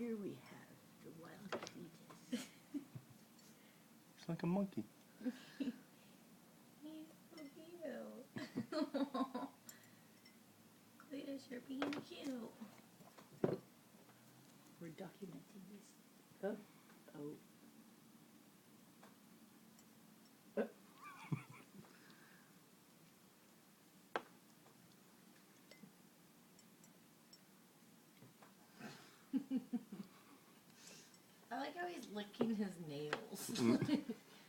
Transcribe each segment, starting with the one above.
here we have the wild Cletus. It's like a monkey. He's so cute. Cletus, you're being cute. We're documenting this. Oh. Oh. I like how he's licking his nails.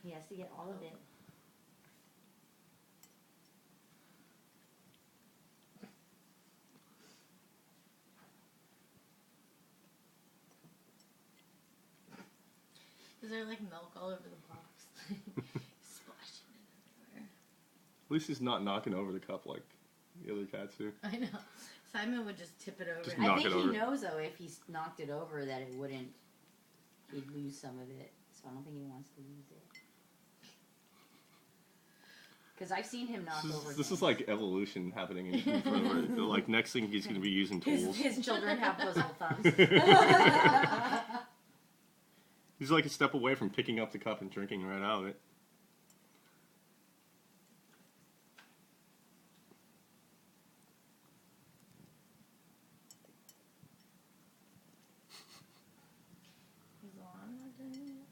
He has to get all of it. Is there like milk all over the box? Splashing it everywhere. At least he's not knocking over the cup like the other cats do. I know. Simon would just tip it over. Just I knock think it he over. knows though if he knocked it over that it wouldn't. He'd lose some of it, so I don't think he wants to lose it. Because I've seen him knock over. This is like evolution happening in front of it. Like next thing he's going to be using tools. His children have opposable thumbs. He's like a step away from picking up the cup and drinking right out of it. He's all, I'm not doing it.